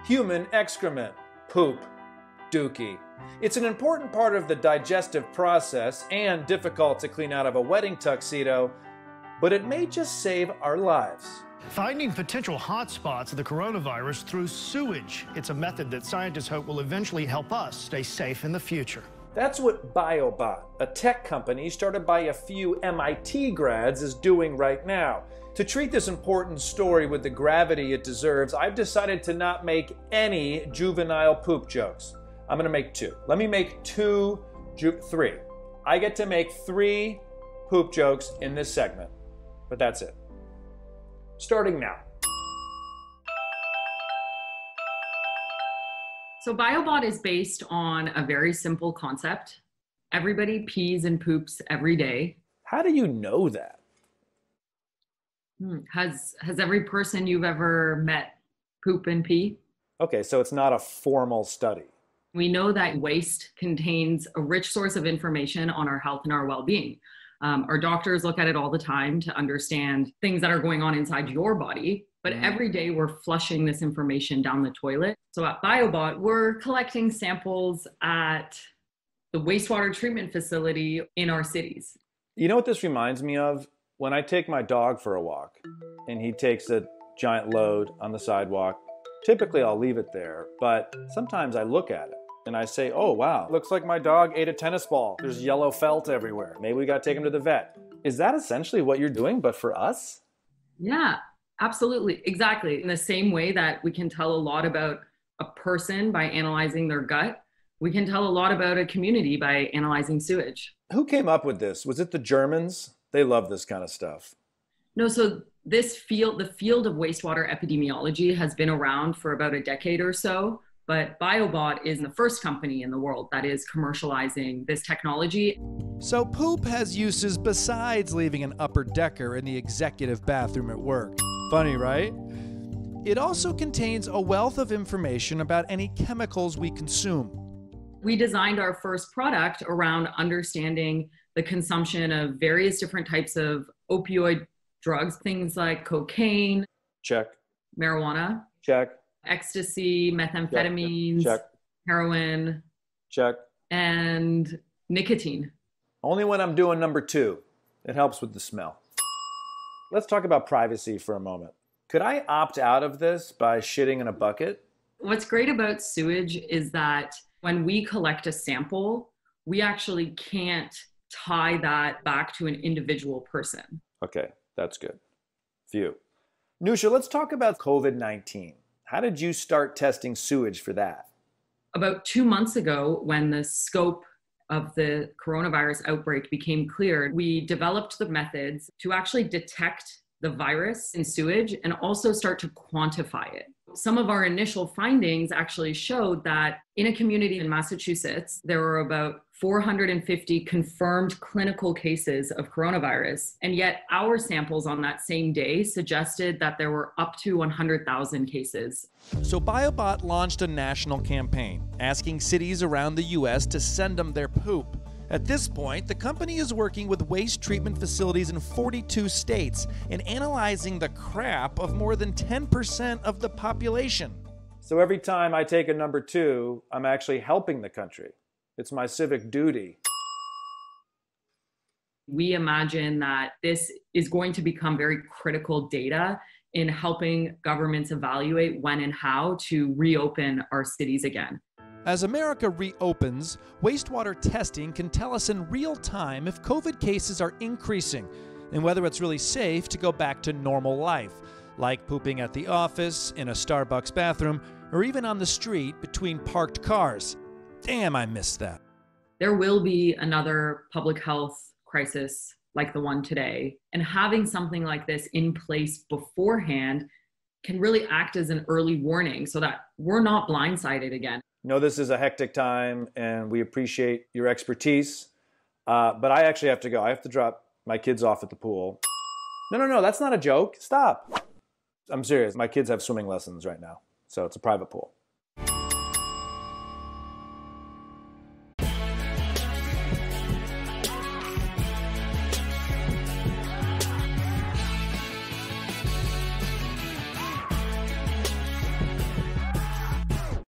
human excrement, poop, dookie. It's an important part of the digestive process and difficult to clean out of a wedding tuxedo, but it may just save our lives. Finding potential hotspots of the coronavirus through sewage. It's a method that scientists hope will eventually help us stay safe in the future. That's what BioBot, a tech company started by a few MIT grads, is doing right now. To treat this important story with the gravity it deserves, I've decided to not make any juvenile poop jokes. I'm gonna make two. Let me make three. I get to make 3 poop jokes in this segment, but that's it. Starting now. So BioBot is based on a very simple concept. Everybody pees and poops every day. How do you know that? Has every person you've ever met poop and pee? Okay, so it's not a formal study. We know that waste contains a rich source of information on our health and our well-being. Our doctors look at it all the time to understand things that are going on inside your body, but every day we're flushing this information down the toilet. So at BioBot, we're collecting samples at the wastewater treatment facility in our cities. You know what this reminds me of? When I take my dog for a walk and he takes a giant load on the sidewalk, typically I'll leave it there, but sometimes I look at it and I say, oh wow, looks like my dog ate a tennis ball. There's yellow felt everywhere. Maybe we gotta take him to the vet. Is that essentially what you're doing, but for us? Yeah, absolutely, exactly. In the same way that we can tell a lot about a person by analyzing their gut, we can tell a lot about a community by analyzing sewage. Who came up with this? Was it the Germans? They love this kind of stuff. No, so the field of wastewater epidemiology has been around for about a decade or so, but BioBot is the first company in the world that is commercializing this technology. So poop has uses besides leaving an upper decker in the executive bathroom at work. Funny, right? It also contains a wealth of information about any chemicals we consume. We designed our first product around understanding the consumption of various different types of opioid drugs, things like cocaine, check, marijuana, check, ecstasy, methamphetamines, check, heroin, check, and nicotine. Only when I'm doing number 2. It helps with the smell. Let's talk about privacy for a moment. Could I opt out of this by shitting in a bucket? What's great about sewage is that when we collect a sample, we actually can't tie that back to an individual person. Okay, that's good. Phew. Nusha, let's talk about COVID-19. How did you start testing sewage for that? About 2 months ago, when the scope of the coronavirus outbreak became clear, we developed the methods to actually detect the virus in sewage and also start to quantify it. Some of our initial findings actually showed that in a community in Massachusetts, there were about 450 confirmed clinical cases of coronavirus. And yet our samples on that same day suggested that there were up to 100,000 cases. So BioBot launched a national campaign asking cities around the US to send them their poop. At this point, the company is working with waste treatment facilities in 42 states and analyzing the crap of more than 10% of the population. So every time I take a number 2, I'm actually helping the country. It's my civic duty. We imagine that this is going to become very critical data in helping governments evaluate when and how to reopen our cities again. As America reopens, wastewater testing can tell us in real time if COVID cases are increasing and whether it's really safe to go back to normal life, like pooping at the office, in a Starbucks bathroom, or even on the street between parked cars. Damn, I missed that. There will be another public health crisis like the one today, and having something like this in place beforehand can really act as an early warning so that we're not blindsided again. No, this is a hectic time and we appreciate your expertise, but I actually have to go. I have to drop my kids off at the pool. No, that's not a joke. Stop. I'm serious. My kids have swimming lessons right now, so it's a private pool.